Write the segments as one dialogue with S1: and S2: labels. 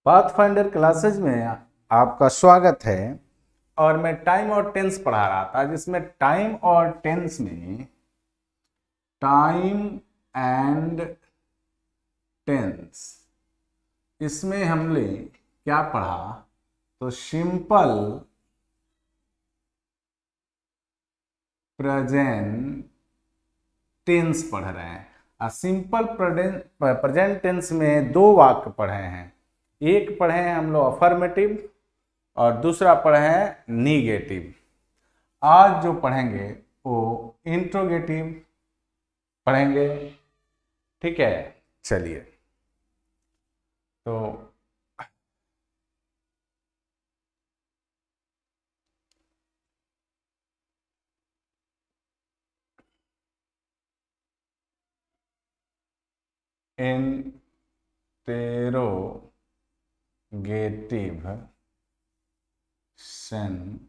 S1: Pathfinder classes में आपका स्वागत है। और मैं टाइम और टेंस पढ़ा रहा था, जिसमें टाइम और टेंस में टाइम एंड टेंस, इसमें हमने क्या पढ़ा? तो सिंपल प्रेजेंट टेंस पढ़ रहे हैं। सिंपल प्रेजेंट टेंस में दो वाक्य पढ़े हैं। एक पढ़े हैं हम लोग अफर्मेटिव और दूसरा पढ़े हैं निगेटिव। आज जो पढ़ेंगे वो इंट्रोगेटिव पढ़ेंगे। ठीक है, चलिए। तो इंटेरोगेटिव सेंटेंस।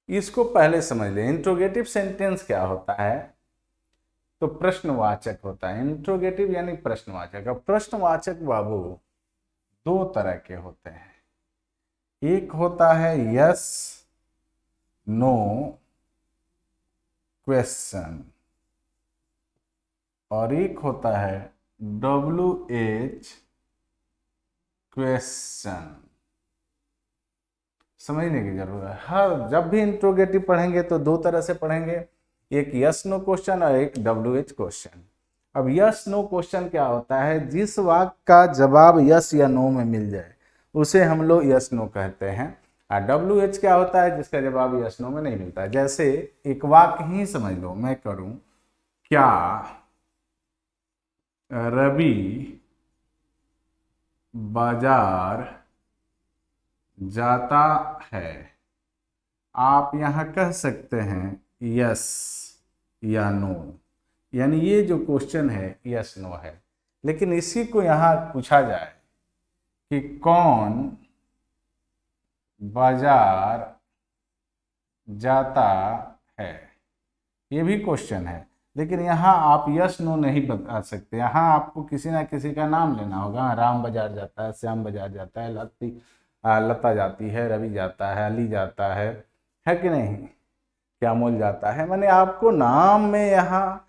S1: इसको पहले समझ लें। इंट्रोगेटिव सेंटेंस क्या होता है? तो प्रश्नवाचक होता है। इंट्रोगेटिव यानी प्रश्नवाचक। अब प्रश्नवाचक बाबू दो तरह के होते हैं। एक होता है यस नो क्वेश्चन और एक होता है WH क्वेश्चन। समझने की जरूरत है। हर जब भी इंट्रोगेटिव पढ़ेंगे तो दो तरह से पढ़ेंगे, एक यस नो क्वेश्चन और एक WH क्वेश्चन। अब यस नो क्वेश्चन क्या होता है? जिस वाक्य का जवाब यस या नो में मिल जाए उसे हम लोग यस नो कहते हैं। और WH क्या होता है? जिसका जवाब यस नो में नहीं मिलता है। जैसे एक वाक्य ही समझ लो, मैं करूं, क्या रवि बाजार जाता है? आप यहां कह सकते हैं यस या नो, यानी ये जो क्वेश्चन है यस नो है। लेकिन इसी को यहां पूछा जाए कि कौन बाजार जाता है, ये भी क्वेश्चन है। लेकिन यहाँ आप यस नो नहीं बता सकते। यहाँ आपको किसी ना किसी का नाम लेना होगा। राम बाजार जाता है, श्याम बाजार जाता है, लता जाती है, रवि जाता है, अली जाता है कि नहीं, श्यामोल जाता है। मैंने आपको नाम में यहाँ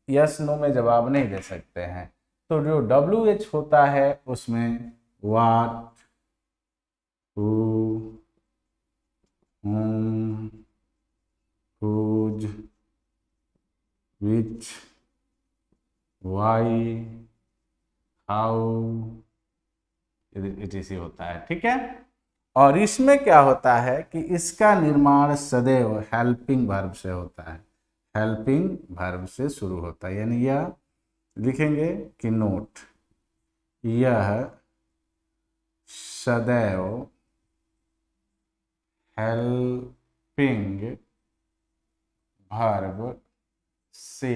S1: यस नो में जवाब नहीं दे सकते हैं। तो जो WH होता है उसमें what, who, whom, whose, which, why, how, etc होता है। ठीक है। और इसमें क्या होता है कि इसका निर्माण सदैव हेल्पिंग वर्ब से होता है। हेल्पिंग वर्ब से शुरू होता है। यानी यह लिखेंगे कि नोट, यह सदैव हेल्पिंग वर्ब से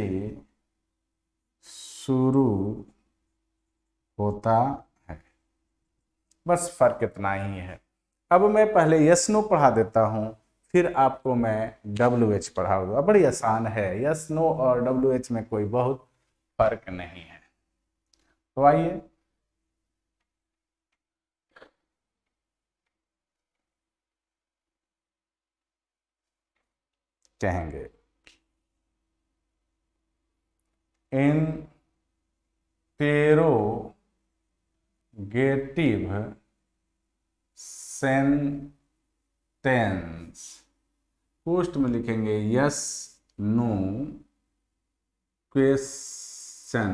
S1: शुरू होता है। बस फर्क इतना ही है। अब मैं पहले यस नो पढ़ा देता हूं, फिर आपको मैं WH पढ़ाऊंगा। बड़ी आसान है। यस नो और WH में कोई बहुत फर्क नहीं है। तो आइए, कहेंगे इंटेरोगेटिव सेंटेंस। पोस्ट में लिखेंगे यस नो क्वेश्चन।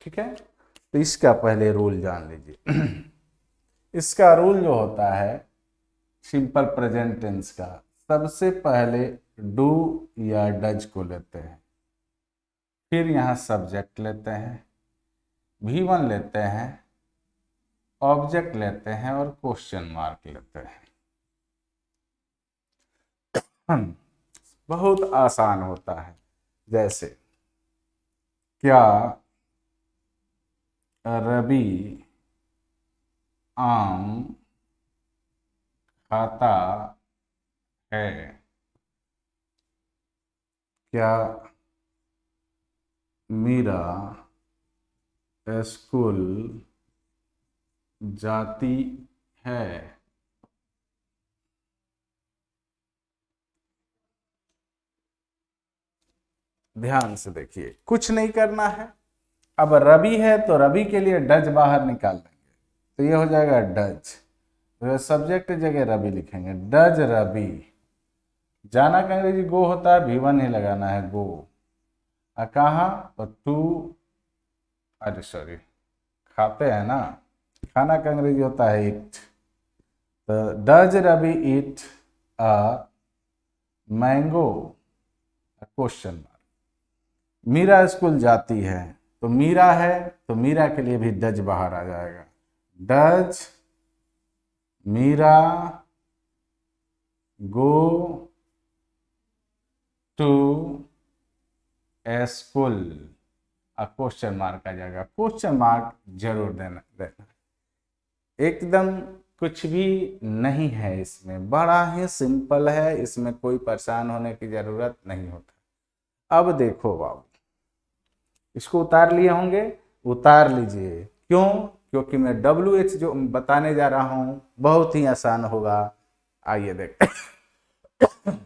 S1: ठीक है। तो इसका पहले रूल जान लीजिए। इसका रूल जो होता है सिंपल प्रेजेंट टेंस का, सबसे पहले डू या डज को लेते हैं, फिर यहाँ सब्जेक्ट लेते हैं, V1 लेते हैं, ऑब्जेक्ट लेते हैं और क्वेश्चन मार्क लेते हैं। बहुत आसान होता है। जैसे क्या रवि आम खाता है। क्या मीरा स्कूल जाती है? ध्यान से देखिए, कुछ नहीं करना है। अब रवि है तो रवि के लिए डज बाहर निकाल देंगे, तो ये हो जाएगा डज। तो सब्जेक्ट जगह रवि लिखेंगे, डज रवि। जाना का अंग्रेजी गो होता है, V1 ही लगाना है, गो। कहाँ तो टू, अरे सॉरी, खाते हैं ना, खाना का अंग्रेजी होता है इट। तो does Ravi eat a mango, question mark. Meera school जाती है, तो मीरा है तो मीरा के लिए भी डज बाहर आ जाएगा। Does Meera go to school, question mark आ जाएगा। क्वेश्चन मार्क जरूर देना। एकदम कुछ भी नहीं है इसमें, बड़ा ही सिंपल है, इसमें कोई परेशान होने की जरूरत नहीं होता। अब देखो बाबू, इसको उतार लिए होंगे, उतार लीजिए। क्यों? क्योंकि मैं WH जो बताने जा रहा हूं बहुत ही आसान होगा। आइए देखते हैं।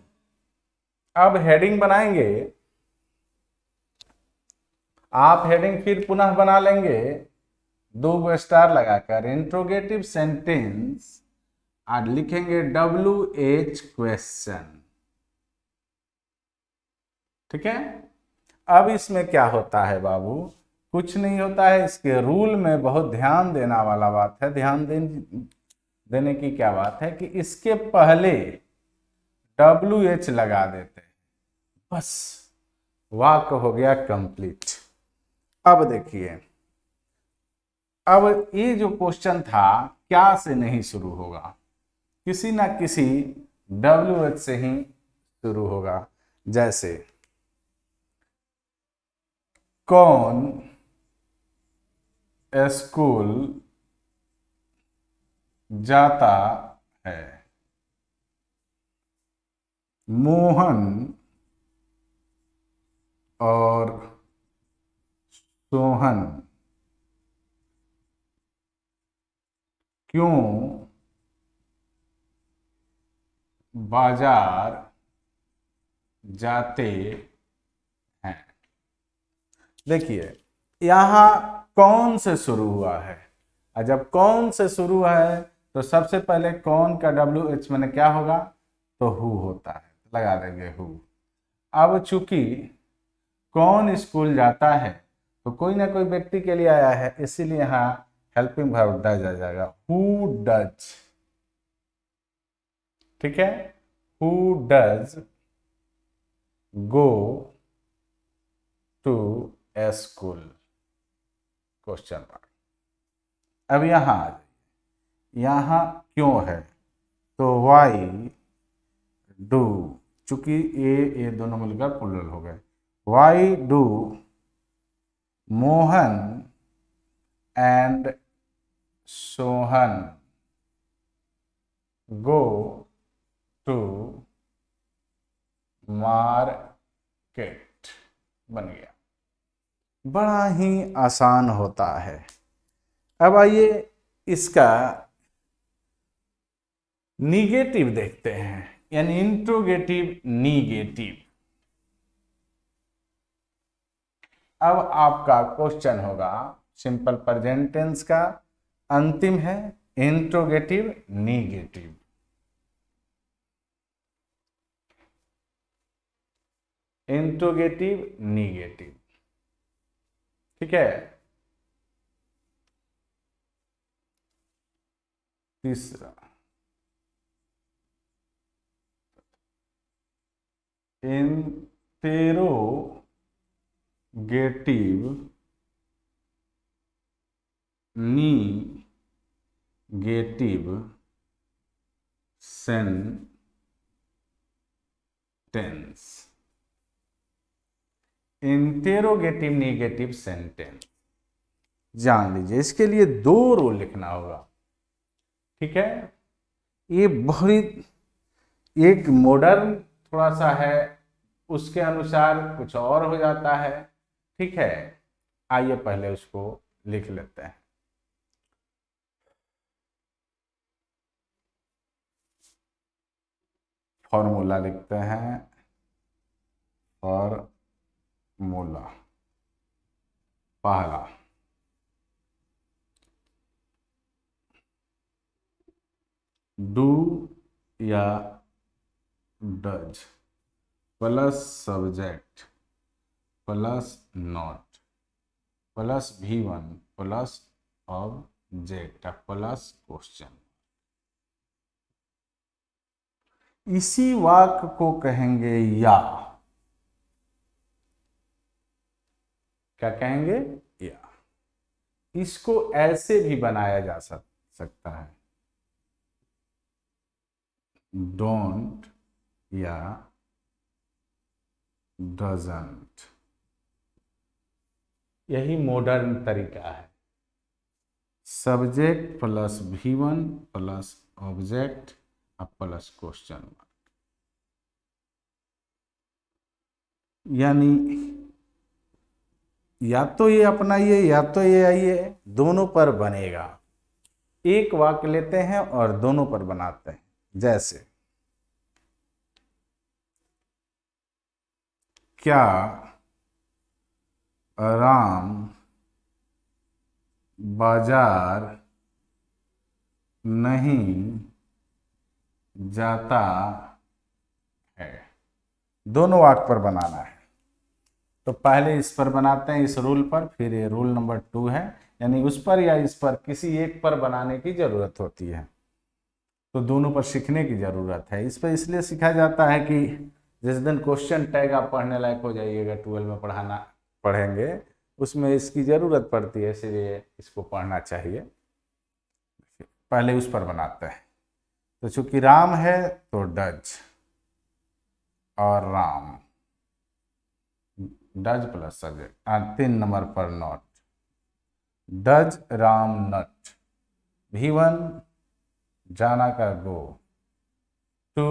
S1: अब हेडिंग बनाएंगे, आप हेडिंग फिर पुनः बना लेंगे 2 स्टार लगाकर, इंट्रोगेटिव सेंटेंस और लिखेंगे WH क्वेश्चन। ठीक है। अब इसमें क्या होता है बाबू, कुछ नहीं होता है, इसके रूल में बहुत ध्यान देना वाला बात है। ध्यान देने की क्या बात है कि इसके पहले WH लगा देते हैं, बस वाक्य हो गया कंप्लीट। अब देखिए, अब ये जो क्वेश्चन था क्या से नहीं शुरू होगा, किसी ना किसी WH से ही शुरू होगा। जैसे कौन स्कूल जाता है? मोहन और सोहन क्यों बाजार जाते हैं? देखिए, यहां कौन से शुरू हुआ है, और जब कौन से शुरू है तो सबसे पहले कौन का WH मैंने क्या होगा, तो हु होता है, लगा देंगे हु। अब चूंकि कौन स्कूल जाता है तो कोई ना कोई व्यक्ति के लिए आया है, इसीलिए यहां हेल्पिंग वर्ब डज आ जाएगा, हु डज। ठीक है, who does go to school, question mark. अब यहां आ जाइए, यहां क्यों है, तो वाई डू, चूंकि ये दोनों मिलकर प्लूरल हो गए, why do Mohan and Sohan go to market, बन गया। बड़ा ही आसान होता है। अब आइए इसका निगेटिव देखते हैं, यानी इंट्रोगेटिव निगेटिव। अब आपका क्वेश्चन होगा सिंपल प्रेजेंट टेंस का, अंतिम है इंट्रोगेटिव निगेटिव। इंट्रोगेटिव निगेटिव, ठीक है। तीसरा, interrogative negative sentence, interrogative negative sentence जान लीजिए। इसके लिए 2 रूल लिखना होगा, ठीक है। ये बहुत एक मॉडर्न थोड़ा सा है, उसके अनुसार कुछ और हो जाता है। ठीक है, आइए पहले उसको लिख लेते हैं। फॉर्मूला लिखते हैं, फॉर्मूला पहला, डू या does plus subject plus not plus V1 plus object plus question. इसी वाक्य को कहेंगे या, क्या कहेंगे, या। इसको ऐसे भी बनाया जा सकता है, डोंट या डजंट। यही मॉडर्न तरीका है, subject plus V1 plus object plus question mark. यानी या तो ये अपनाइए या तो ये आइए, दोनों पर बनेगा। एक वाक्य लेते हैं और दोनों पर बनाते हैं। जैसे क्या राम बाजार नहीं जाता है। दोनों वाक्य पर बनाना है, तो पहले इस पर बनाते हैं, इस रूल पर, फिर ये रूल नंबर 2 है, यानी उस पर या इस पर किसी एक पर बनाने की जरूरत होती है। तो दोनों पर सीखने की जरूरत है। इस पर इसलिए सीखा जाता है कि जिस दिन क्वेश्चन टैग आप पढ़ने लायक हो जाइएगा, 12 में पढ़ेंगे, उसमें इसकी जरूरत पड़ती है, इसलिए इसको पढ़ना चाहिए। पहले उस पर बनाते हैं। तो चूंकि राम है तो डज और Ram, does plus subject. 3 number पर not, does Ram not, V1 जाना का गो, टू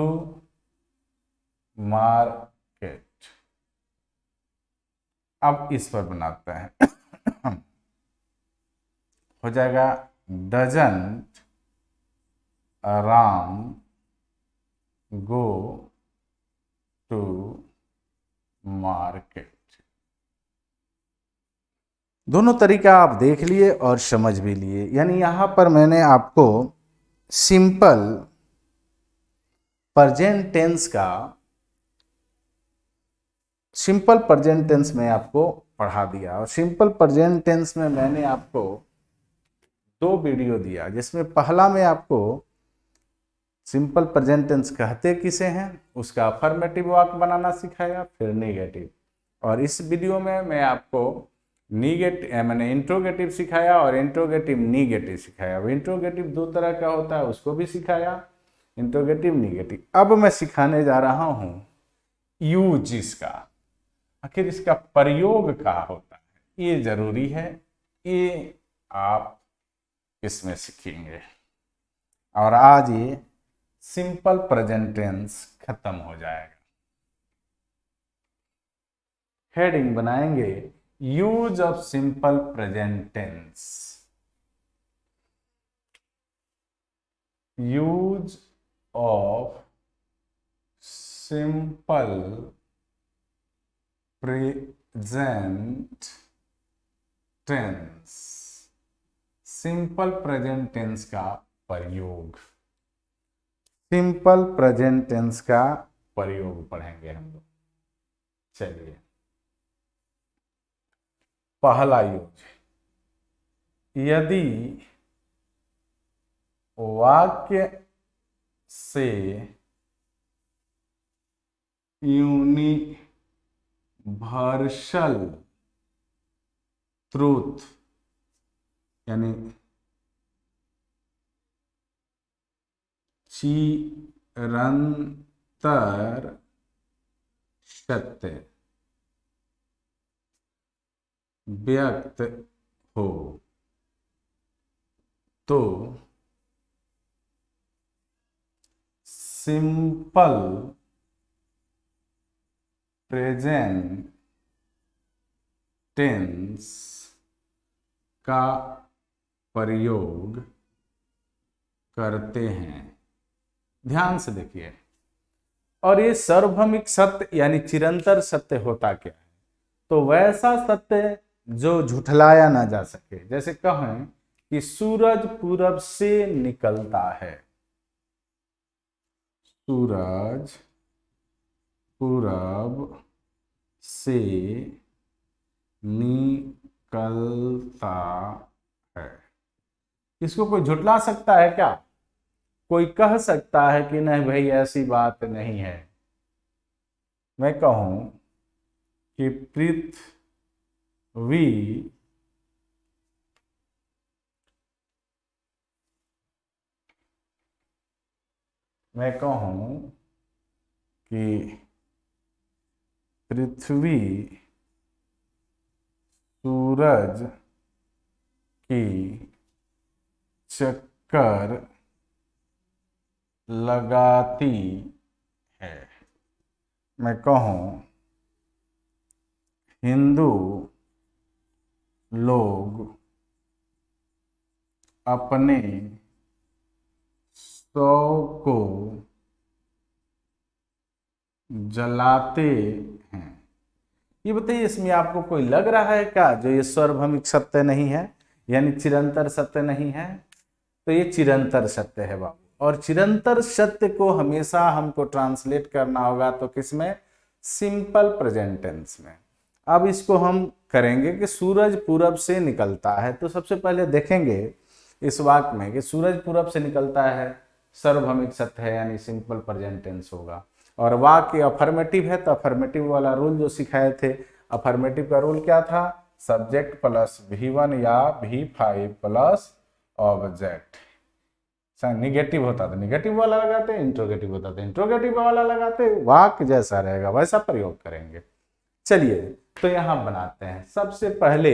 S1: मार्केट। अब इस पर बनाते हैं, हो जाएगा doesn't Ram go to market. दोनों तरीका आप देख लिए और समझ भी लिए। यानी यहां पर मैंने आपको सिंपल प्रेजेंट टेंस में आपको पढ़ा दिया, और सिंपल प्रेजेंट टेंस में मैंने आपको 2 वीडियो दिया, जिसमें पहला में आपको सिंपल प्रेजेंट टेंस कहते किसे हैं, उसका अफर्मेटिव वाक्य बनाना सिखाया, फिर नेगेटिव। और इस वीडियो में मैं आपको मैंने इंट्रोगेटिव सिखाया और इंट्रोगेटिव निगेटिव सिखाया। अब इंट्रोगेटिव 2 तरह का होता है, उसको भी सिखाया, इंट्रोगेटिव निगेटिव। अब मैं सिखाने जा रहा हूं यूज इसका, आखिर इसका प्रयोग क्या होता है, ये जरूरी है, ये आप इसमें सीखेंगे। और आज ये सिंपल प्रेजेंट टेंस खत्म हो जाएगा। हेडिंग बनाएंगे, use of simple present tense, use of simple present tense, simple present tense का प्रयोग, सिंपल प्रेजेंट टेंस का प्रयोग पढ़ेंगे हम लोग। चलिए, पहला यूज, यदि वाक्य से यूनिवर्सल ट्रूथ, यानी चिरंतर सत्य व्यक्त हो, तो सिंपल प्रेजेंट टेंस का प्रयोग करते हैं। ध्यान से देखिए, और ये सार्वभौमिक सत्य यानी चिरंतर सत्य होता क्या है? तो वैसा सत्य जो झुठलाया ना जा सके। जैसे कहें कि सूरज पूरब से निकलता है, सूरज पूरब से निकलता है। इसको कोई झुठला सकता है क्या? कोई कह सकता है कि नहीं भाई ऐसी बात नहीं है? मैं कहूं कि पृथ्वी मैं कहूं कि पृथ्वी सूरज की चक्कर लगाती है। मैं कहूं हिंदू लोग अपने सौ को जलाते हैं। ये बताइए, इसमें आपको कोई लग रहा है क्या जो ये सार्वभौमिक सत्य नहीं है, यानी चिरंतर सत्य नहीं है? तो ये चिरंतर सत्य है बाबू। और चिरंतर सत्य को हमेशा हमको ट्रांसलेट करना होगा तो किसमें? सिंपल प्रेजेंट टेंस में। अब इसको हम करेंगे कि सूरज पूरब से निकलता है। तो सबसे पहले देखेंगे इस वाक्य में कि सूरज पूरब से निकलता है, सार्वभौमिक सत्य है यानी सिंपल प्रेजेंट टेंस होगा। और वाक्य अफर्मेटिव है तो अफर्मेटिव वाला रूल जो सिखाए थे, अफर्मेटिव का रूल क्या था? सब्जेक्ट प्लस V1 या V5 प्लस ऑब्जेक्ट। निगेटिव होता था निगेटिव वाला लगाते, इंट्रोगेटिव होता था इंट्रोगेटिव वाला लगाते, वाक्य जैसा रहेगा वैसा प्रयोग करेंगे। चलिए तो यहां बनाते हैं। सबसे पहले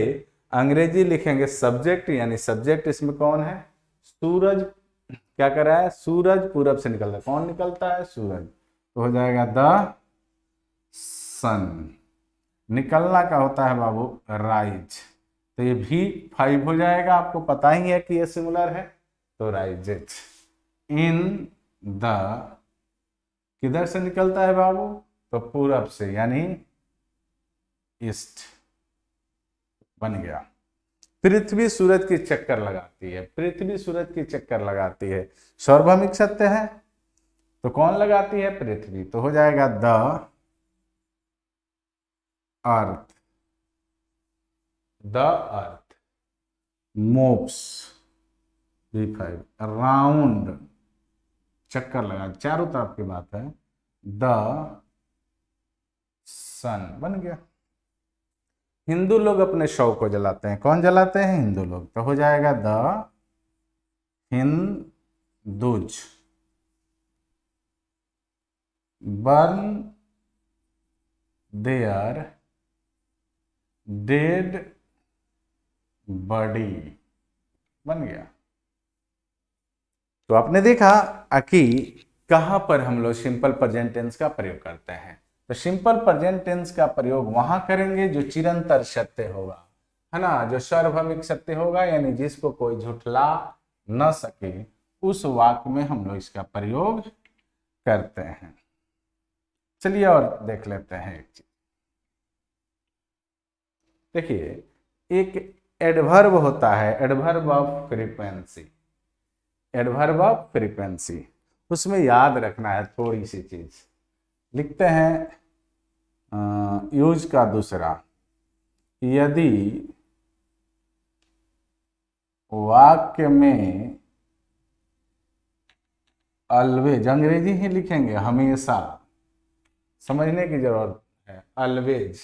S1: अंग्रेजी लिखेंगे सब्जेक्ट, यानी सब्जेक्ट इसमें कौन है? सूरज। क्या कर रहा है? सूरज पूरब से निकलता है। कौन निकलता है? सूरज। तो हो जाएगा द सन। निकलना का होता है बाबू राइज, तो ये V5 हो जाएगा। आपको पता ही है कि ये सिंगुलर है, तो राइजेज। इन द किधर से निकलता है बाबू? तो पूरब से, यानी ईस्ट। बन गया। पृथ्वी सूरज की चक्कर लगाती है, पृथ्वी सूरज की चक्कर लगाती है, सार्वभौमिक सत्य है। तो कौन लगाती है? पृथ्वी। तो हो जाएगा the earth. The earth moves V5 round, चक्कर लगा, चारों तरफ की बात है। द सन। बन गया। हिंदू लोग अपने शव को जलाते हैं। कौन जलाते हैं? हिंदू लोग। तो हो जाएगा the Hindus burn their dead body. बन गया। तो आपने देखा कि कहां पर हम लोग सिंपल प्रेजेंट टेंस का प्रयोग करते हैं। तो सिंपल प्रेजेंट टेंस का प्रयोग वहां करेंगे जो चिरंतर सत्य होगा, है ना, जो सार्वभौमिक सत्य होगा, यानी जिसको कोई झुठला न सके, उस वाक्य में हम लोग इसका प्रयोग करते हैं। चलिए और देख लेते हैं एक चीज। देखिए, एक एडवर्ब होता है, adverb of frequency. Adverb of frequency, उसमें याद रखना है थोड़ी सी चीज। लिखते हैं यूज का दूसरा, यदि वाक्य में ऑलवेज, अंग्रेजी ही लिखेंगे, हमेशा, समझने की जरूरत है। ऑलवेज,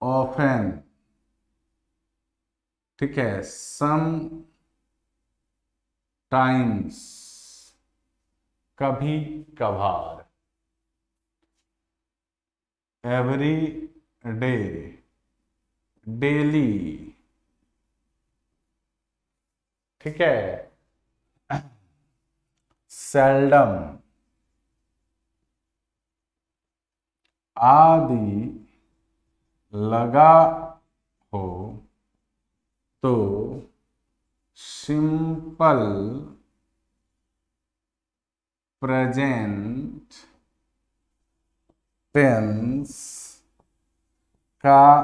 S1: ऑफन, ठीक है, सम टाइम्स, कभी कभार, एवरी डे, डेली, ठीक है, सेल्डम, आदि लगा हो तो सिंपल प्रेजेंट टेंस का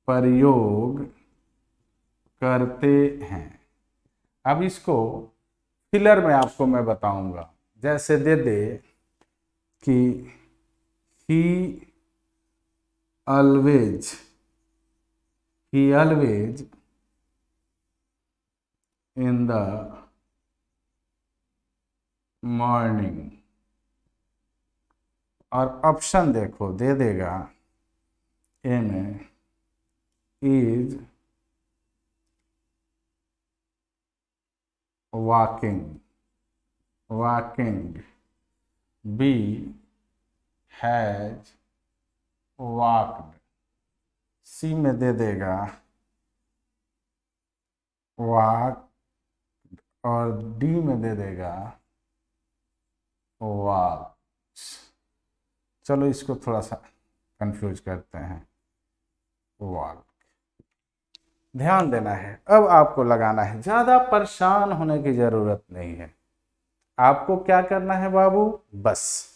S1: प्रयोग करते हैं। अब इसको फिलर में आपको मैं बताऊंगा। जैसे दे दे कि he always in the morning, और ऑप्शन देखो दे देगा ए में is walking, B has walked, C में दे देगा walk, और डी में दे देगा walks। चलो इसको थोड़ा सा कंफ्यूज करते हैं। walk, ध्यान देना है। अब आपको लगाना है, ज़्यादा परेशान होने की ज़रूरत नहीं है। आपको क्या करना है बाबू, बस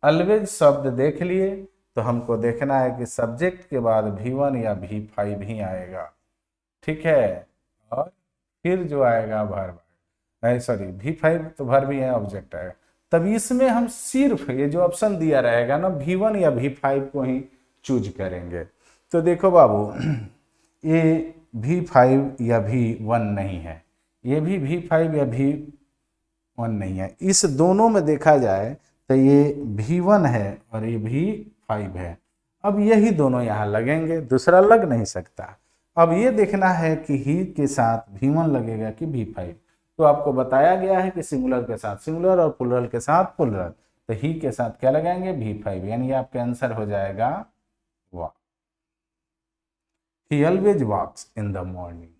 S1: अलवेज शब्द देख लिए तो हमको देखना है कि सब्जेक्ट के बाद V1 या V5 ही आएगा, ठीक है। और फिर जो आएगा वर्ब, सॉरी V5 तो वर्ब ही है, ऑब्जेक्ट आएगा। तब इसमें हम सिर्फ ये जो ऑप्शन दिया रहेगा ना V1 या V5 को ही चूज करेंगे। तो देखो बाबू ये V5 या V1 नहीं है, ये भी V5 या V1 नहीं है। इस दोनों में देखा जाए तो ये V1 है और ये V5 है। अब यही दोनों यहाँ लगेंगे, दूसरा लग नहीं सकता। अब ये देखना है कि ही के साथ V1 लगेगा कि V5। तो आपको बताया गया है कि सिंगुलर के साथ सिंगुलर और प्लुरल के साथ प्लुरल, तो ही के साथ क्या लगाएंगे, V5, यानी आपका आंसर हो जाएगा walk. He always walks in the morning।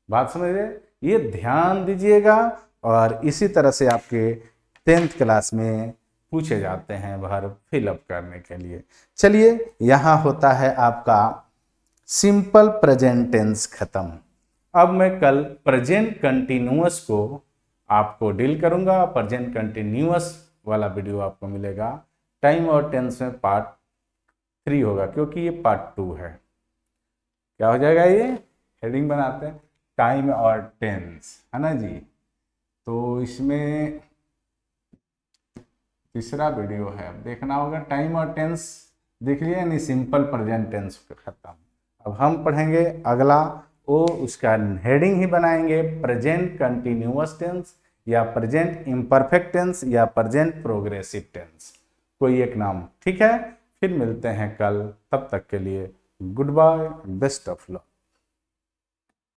S1: बात समझ रहे, ये ध्यान दीजिएगा। और इसी तरह से आपके 10th क्लास में पूछे जाते हैं वर्ब फिलअप करने के लिए। चलिए यहाँ होता है आपका सिंपल प्रेजेंट टेंस खत्म। अब मैं कल प्रेजेंट कंटिन्यूअस को आपको डील करूंगा। प्रेजेंट कंटिन्यूअस वाला वीडियो आपको मिलेगा। टाइम और टेंस में पार्ट 3 होगा, क्योंकि ये पार्ट 2 है। क्या हो जाएगा, ये हेडिंग बनाते हैं टाइम और टेंस, है ना जी। तो इसमें तीसरा वीडियो है, देखना होगा। टाइम और टेंस देख लिया, यानी सिंपल प्रेजेंट टेंस खत्म। अब हम पढ़ेंगे अगला, वो उसका हेडिंग ही बनाएंगे प्रेजेंट कंटिन्यूअस टेंस या प्रेजेंट इम्परफेक्ट टेंस या प्रेजेंट प्रोग्रेसिव टेंस, कोई एक नाम, ठीक है। फिर मिलते हैं कल, तब तक के लिए goodbye, best of luck.